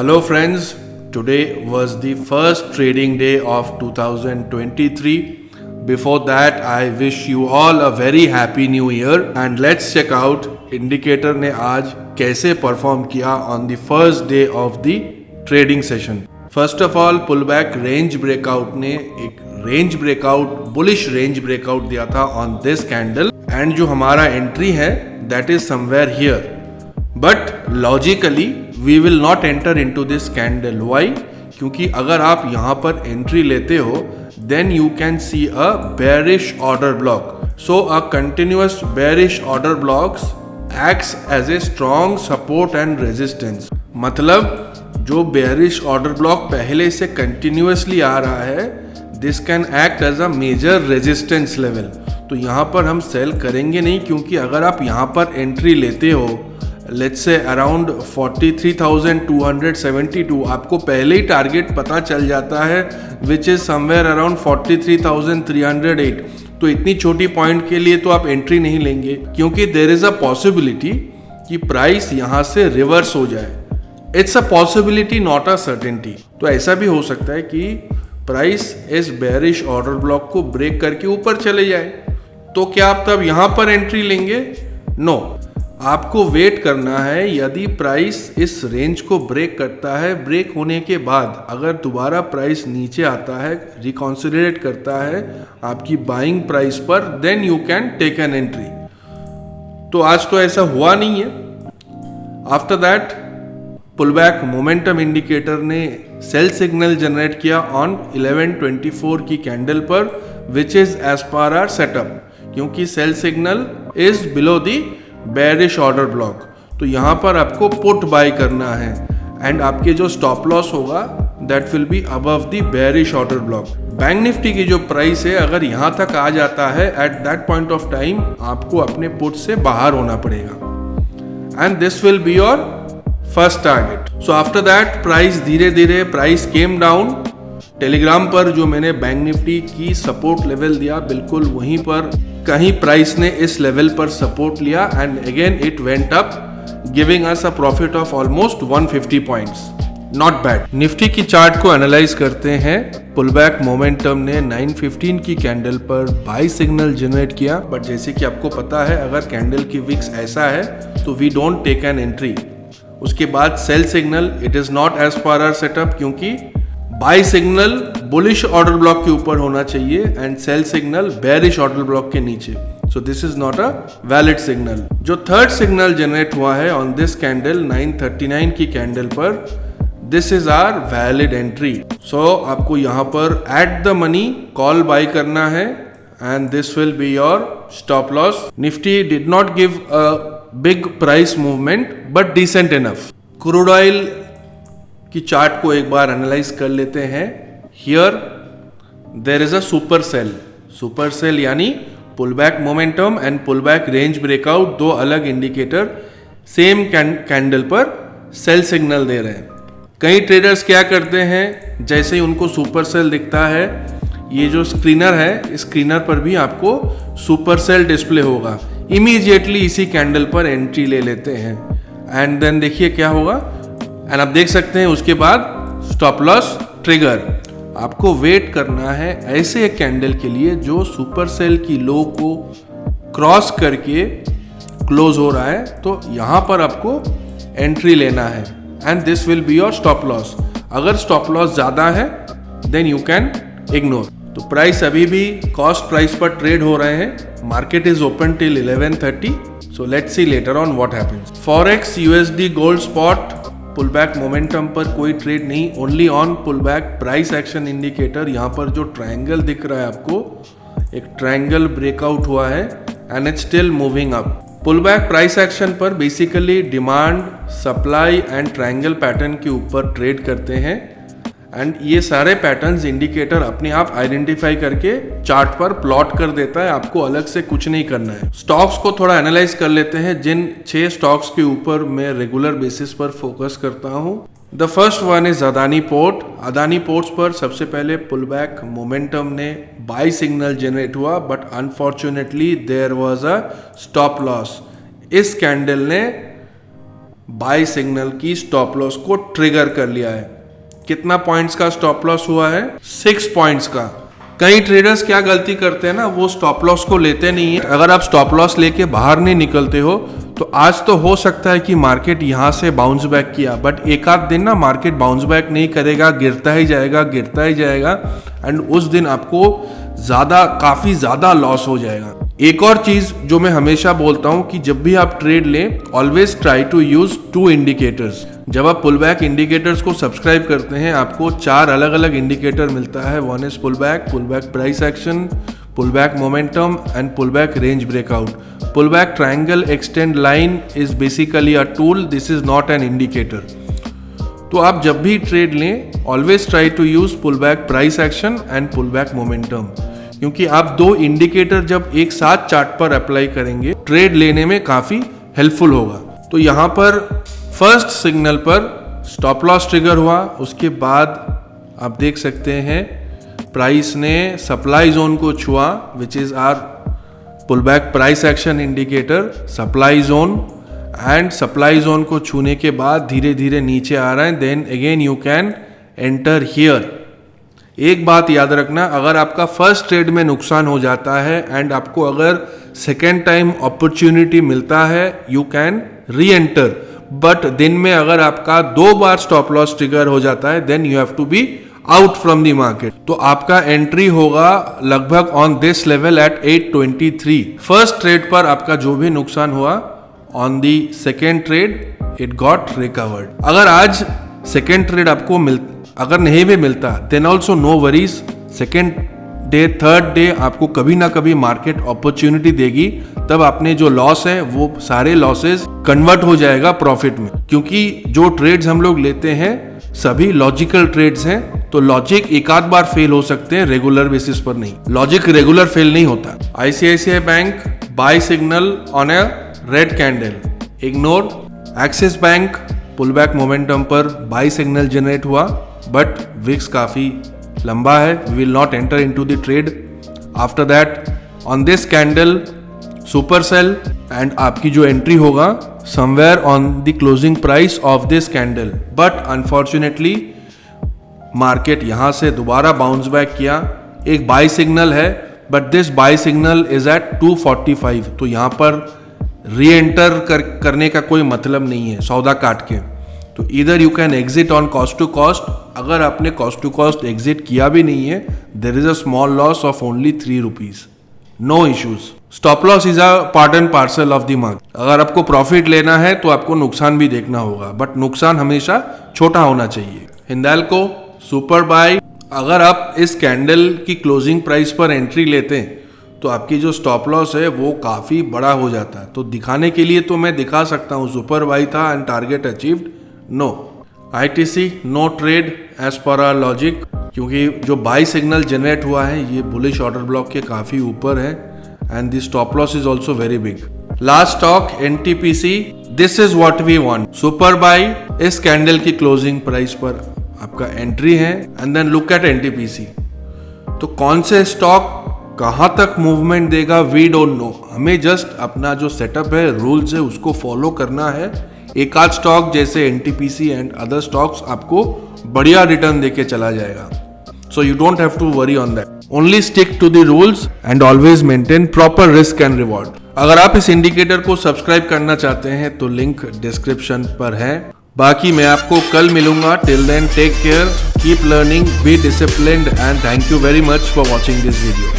Hello friends, today was the first trading day of 2023. Before that, I wish you all a very happy new year and let's check out indicator ने आज कैसे perform किया on the first day of the trading session. First of all, pullback range breakout ने एक range breakout, bullish range breakout दिया था on this candle and जो हमारा entry है that is somewhere here. But logically we will not enter into this candle. Why? क्योंकि अगर आप यहाँ पर एंट्री लेते हो then you can see a bearish order block. So a continuous bearish order blocks acts as a strong support and resistance. मतलब जो bearish order block पहले से continuously आ रहा है this can act as a major resistance level. तो यहाँ पर हम सेल करेंगे नहीं क्योंकि अगर आप यहाँ पर एंट्री लेते हो लेट्स से अराउंड 43,272 आपको पहले ही टारगेट पता चल जाता है विच इज समवेयर अराउंड 43,308. तो इतनी छोटी पॉइंट के लिए तो आप एंट्री नहीं लेंगे क्योंकि देयर इज अ पॉसिबिलिटी कि प्राइस यहाँ से रिवर्स हो जाए. It's a possibility not a certainty. तो ऐसा भी हो सकता है कि प्राइस इस बेयरिश ऑर्डर ब्लॉक को ब्रेक करके ऊपर चले जाए. तो क्या आप तब यहाँ पर एंट्री लेंगे? नो. आपको वेट करना है. यदि प्राइस इस रेंज को ब्रेक करता है, ब्रेक होने के बाद अगर दोबारा प्राइस नीचे आता है, रिकॉन्सिडरेट करता है आपकी बाइंग प्राइस पर, then you can take an entry. तो आज तो ऐसा हुआ नहीं है. After that pullback momentum indicator ने सेल सिग्नल जनरेट किया ऑन 11:24 की कैंडल पर which is as per our setup, क्योंकि sell signal is below the bearish order block. तो यहाँ पर आपको पुट बाय करना है एंड आपके जो स्टॉप लॉस होगा that will be above the bearish order block. Bank Nifty की जो प्राइस है अगर यहाँ तक आ जाता है at that point of time आपको अपने पुट से बाहर होना पड़ेगा and this will be your first target. So after that price धीरे धीरे प्राइस केम डाउन. टेलीग्राम पर जो मैंने बैंक निफ्टी की सपोर्ट लेवल दिया बिल्कुल वहीं पर कहीं प्राइस ने इस लेवल पर सपोर्ट लिया and again it went up giving us a profit of almost 150 points. Not bad. Nifty की चार्ट को एनालाइज करते हैं. पुलबैक मोमेंटम ने 9:15 की कैंडल पर बाय सिग्नल जनरेट किया, बट जैसे कि आपको पता है अगर कैंडल की विक्स ऐसा है तो we don't take an entry. उसके बाद sell signal it is not as per our setup क्योंकि buy signal bullish order block के ऊपर होना चाहिए and sell signal bearish order block के नीचे. So this is not a valid signal. जो थर्ड सिग्नल जनरेट हुआ है ऑन दिस कैंडल 9:39 की कैंडल पर, this is our valid entry. So आपको यहाँ पर at the money call buy करना है and this will be your stop loss. Nifty did not give a big price movement but decent enough. Crude oil की chart को एक बार analyse कर लेते हैं. Here there is a super sell. Super sell यानी pullback momentum and pullback range breakout, दो अलग इंडिकेटर सेम कैंडल पर सेल सिग्नल दे रहे हैं. कई ट्रेडर्स क्या करते हैं, जैसे ही उनको सुपर सेल दिखता है, ये जो स्क्रीनर है स्क्रीनर पर भी आपको सुपर सेल डिस्प्ले होगा, इमीडिएटली इसी कैंडल पर एंट्री ले लेते हैं एंड देन देखिए क्या होगा एंड आप देख सकते हैं उसके बाद स्टॉप लॉस ट्रिगर. आपको वेट करना है ऐसे एक कैंडल के लिए जो सुपर सेल की लो को क्रॉस करके क्लोज हो रहा है. तो यहाँ पर आपको एंट्री लेना है and this will be your stop loss. अगर स्टॉप लॉस ज़्यादा है देन यू कैन इग्नोर. तो प्राइस अभी भी कॉस्ट प्राइस पर ट्रेड हो रहे हैं. Market is open till 11:30. So let's see later on what happens. Forex, USD, gold spot pullback momentum पर कोई ट्रेड नहीं, only on pullback price action indicator. यहाँ पर जो ट्रायंगल दिख रहा है आपको, एक ट्रायंगल ब्रेकआउट हुआ है and it's still moving up. Pullback price action पर basically demand, supply and triangle pattern के ऊपर ट्रेड करते हैं एंड ये सारे पैटर्न्स इंडिकेटर अपने आप आइडेंटिफाई करके चार्ट पर प्लॉट कर देता है. आपको अलग से कुछ नहीं करना है. स्टॉक्स को थोड़ा एनालाइज कर लेते हैं. जिन 6 स्टॉक्स के ऊपर मैं रेगुलर बेसिस पर फोकस करता हूँ, the first one is Adani port. Adani ports पर सबसे पहले पुलबैक मोमेंटम ने बाय सिग्नल जनरेट हुआ but unfortunately there was a stop loss. इस कैंडल ने बाय सिग्नल की स्टॉप लॉस को ट्रिगर कर लिया है। कितना पॉइंट्स का स्टॉप लॉस हुआ है? 6 पॉइंट्स का। कई ट्रेडर्स क्या गलती करते हैं ना, वो स्टॉप लॉस को लेते नहीं है। अगर आप स्टॉप लॉस लेके बाहर नहीं निकलते हो तो आज तो हो सकता है कि मार्केट यहाँ से बाउंस बैक किया, बट एक आध दिन ना मार्केट बाउंस बैक नहीं करेगा, गिरता ही जाएगा एंड उस दिन आपको काफी ज्यादा लॉस हो जाएगा। एक और चीज जो मैं हमेशा बोलता हूं कि जब भी आप ट्रेड लें, always try to use 2 indicators. जब आप पुल बैक इंडिकेटर्स को सब्सक्राइब करते हैं, आपको 4 अलग अलग इंडिकेटर मिलता है। One is pull back price action, pull back momentum and pull back range breakout. Pull back triangle extend line is basically a tool, this is not an indicator. तो आप जब भी ट्रेड लें, always try to use pull back price action and pull back momentum, क्योंकि आप 2 indicator जब एक साथ चार्ट पर अप्लाई करेंगे, ट्रेड लेने में काफी हेल्पफुल होगा। तो यहाँ पर फर्स्ट सिग्नल पर स्टॉप लॉस ट्रिगर हुआ, उसके बाद आप देख सकते हैं प्राइस ने सप्लाई जोन को छुआ, which is our pull back price action indicator, supply zone, and supply zone को छूने के बाद धीरे धीरे नीचे आ रहा है। Then again you can enter here. एक बात याद रखना, अगर आपका फर्स्ट ट्रेड में नुकसान हो जाता है एंड आपको अगर सेकेंड टाइम अपॉर्चुनिटी मिलता है, यू कैन री एंटर, बट दिन में अगर आपका 2 बार स्टॉप लॉस ट्रिगर हो जाता है, then you have to be out from the market. तो आपका एंट्री होगा लगभग on this level at 823। First trade पर आपका जो भी नुकसान हुआ, on the second trade it got recovered. अगर आज सेकेंड ट्रेड आपको अगर नहीं भी मिलता, then also no worries, second day third day आपको कभी ना कभी मार्केट अपॉर्चुनिटी देगी, तब आपने जो लॉस है वो सारे लॉसेस कन्वर्ट हो जाएगा प्रॉफिट में। क्योंकि जो ट्रेड्स हम लोग लेते हैं सभी लॉजिकल ट्रेड्स हैं, तो लॉजिक एक आध बार फेल हो सकते हैं, रेगुलर बेसिस पर नहीं। लॉजिक रेगुलर फेल नहीं होता। ICICI bank buy signal on a red candle, ignore. Axis bank pull back momentum पर बाय सिग्नल जनरेट हुआ, बट विक्स काफी लंबा है, we will not enter into the trade. After that on this candle super sell, and आपकी जो entry होगा somewhere on the closing price of this candle, but unfortunately market यहां से दोबारा बाउंस बैक किया। एक बाय सिग्नल है, but this buy signal is eight 245, तो यहां पर री एंटर करने का कोई मतलब नहीं है सौदा काट के। तो इधर you can exit on cost to cost. अगर आपने कॉस्ट टू कॉस्ट एग्जिट किया भी नहीं है, there is a small loss of only 3 rupees, no issues. Stop loss is a part and parcel of the market. अगर आपको profit लेना है तो आपको नुकसान भी देखना होगा, बट नुकसान हमेशा छोटा होना चाहिए। हिंदाल्को सुपर बाय, अगर आप इस कैंडल की क्लोजिंग प्राइस पर एंट्री लेते हैं तो आपकी जो स्टॉप लॉस है वो काफी बड़ा हो जाता है। तो दिखाने के लिए तो मैं दिखा सकता हूँ सुपर बाय था and target achieved, no. ITC no trade as per our logic, क्योंकि जो बाय सिग्नल जनरेट हुआ है ये बुलिश ऑर्डर ब्लॉक के काफी ऊपर है and the stop loss is also very big. Last stock NTPC, this is what we want. Super buy, इस कैंडल की क्लोजिंग प्राइस पर आपका एंट्री है, and then look at NTPC। तो कौन से स्टॉक कहां तक मूवमेंट देगा, वी डोंट नो। हमें जस्ट अपना जो सेटअप है, रूल्स है, उसको फॉलो करना है। एक आध स्टॉक जैसे NTPC एंड अदर स्टॉक्स आपको बढ़िया रिटर्न देके चला जाएगा, so you don't have to worry on that. Only stick to the rules and always maintain proper risk and reward. अगर आप इस इंडिकेटर को सब्सक्राइब करना चाहते हैं तो लिंक डिस्क्रिप्शन पर है। बाकी मैं आपको कल मिलूंगा। Till then take care, keep learning, be disciplined and thank you very much for watching this video.